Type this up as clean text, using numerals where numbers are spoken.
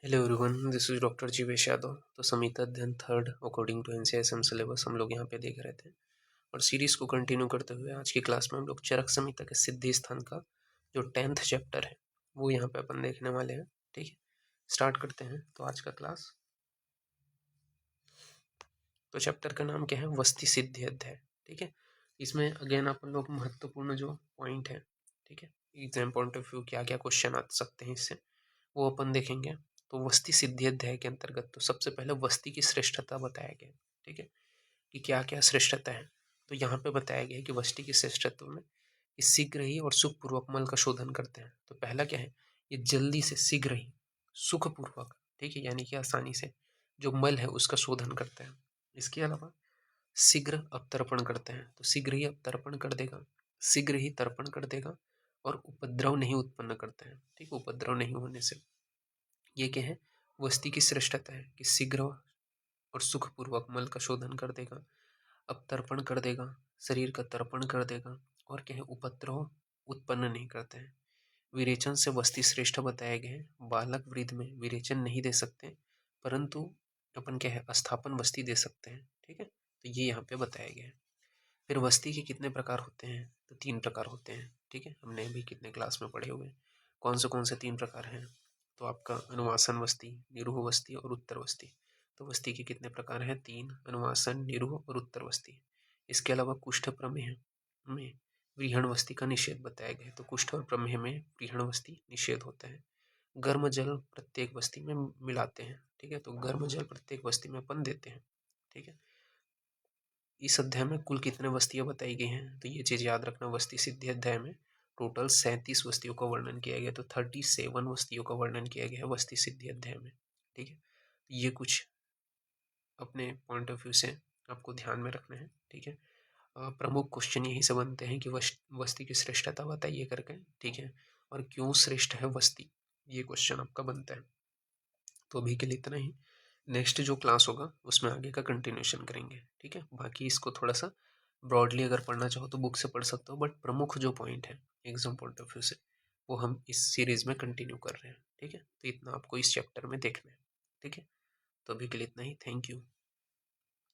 Hello everyone, this is doctor Jivesh Yadav. तो Samhita Adhyayan third according to NCISM syllabus हम लोग यहाँ पे देख रहे थे और सीरीज को कंटिन्यू करते हुए आज की क्लास में हम लोग चरक संहिता के सिद्धि स्थान का जो 10th चैप्टर है वो यहाँ पे अपन देखने वाले हैं। ठीक है, स्टार्ट करते हैं तो आज का क्लास। तो चैप्टर का नाम क्या है? वस्ती सिद्धि अध्याय। ठीक है, इसमें अगेन अपन लोग महत्वपूर्ण जो पॉइंट है, ठीक है, एग्जाम पॉइंट ऑफ व्यू क्या क्या क्वेश्चन आ सकते हैं इससे वो अपन देखेंगे। तो वस्ती सिद्धि अध्याय के अंतर्गत तो सबसे पहले वस्ती की श्रेष्ठता बताया गया। ठीक है, कि क्या क्या श्रेष्ठता है। तो यहाँ पे बताया गया है कि वस्ती की श्रेष्ठत्व में ये शीघ्र ही और सुखपूर्वक मल का शोधन करते हैं। तो पहला क्या है? ये जल्दी से शीघ्र ही सुखपूर्वक, ठीक है, यानी कि आसानी से जो मल है उसका शोधन करते हैं। इसके अलावा शीघ्र अवतर्पण करते हैं, तो शीघ्र ही अवतर्पण कर देगा, शीघ्र ही तर्पण कर देगा और उपद्रव नहीं उत्पन्न करते हैं। ठीक, उपद्रव नहीं होने से ये क्या है? वस्ती की श्रेष्ठता है कि शीघ्र और सुखपूर्वक मल का शोधन कर देगा, अवतर्पण कर देगा, शरीर का तर्पण कर देगा और क्या है? उपद्रव उत्पन्न नहीं करते हैं। विरेचन से वस्ती श्रेष्ठ बताए गए हैं। बालक वृद्ध में विरेचन नहीं दे सकते, परंतु अपन क्या है? अस्थापन वस्ती दे सकते हैं। ठीक है, तो ये यहाँ पे बताया गया है। फिर वस्ती के कितने प्रकार होते हैं? तो 3 प्रकार होते हैं। ठीक है, हमने अभी कितने क्लास में पढ़े हुए। कौन से 3 प्रकार हैं? तो आपका अनुवासन वस्ती, निरूह वस्ती और उत्तर वस्ती। तो वस्ती के कितने प्रकार हैं? 3, अनुवासन, निरूह और उत्तर वस्ती। इसके अलावा कुष्ठ प्रमेह में व्रीहण वस्ती का निषेध बताया गया है। तो कुष्ठ और प्रमेह में व्रीहण वस्ती निषेध होता है। गर्म जल प्रत्येक वस्ती में मिलाते हैं। ठीक है, तो गर्म जल प्रत्येक वस्ती में अपन देते हैं। ठीक है, इस अध्याय में कुल कितने वस्तियां बताई गई हैं? तो ये चीज याद रखना, वस्ती सिद्धि अध्याय में टोटल 37 वस्तियों का वर्णन किया गया। तो 37 वस्तियों का वर्णन किया गया है वस्ती सिद्धि अध्याय में। ठीक है, ये कुछ अपने पॉइंट ऑफ व्यू से आपको ध्यान में रखना है। ठीक है, प्रमुख क्वेश्चन यही से बनते हैं कि वस्ती की श्रेष्ठता बताइए करके। ठीक है, और क्यों श्रेष्ठ है वस्ती, ये क्वेश्चन आपका बनता है। तो अभी के लिए इतना ही। नेक्स्ट जो क्लास होगा उसमें आगे का कंटिन्यूशन करेंगे। ठीक है, बाकी इसको थोड़ा सा ब्रॉडली अगर पढ़ना चाहो तो बुक से पढ़ सकते हो, बट प्रमुख जो पॉइंट है एग्जाम पॉइंट ऑफ व्यू से वो हम इस सीरीज में कंटिन्यू कर रहे हैं। ठीक है, तो इतना आपको इस चैप्टर में देखना है। ठीक है, तो अभी के लिए इतना ही। Thank you.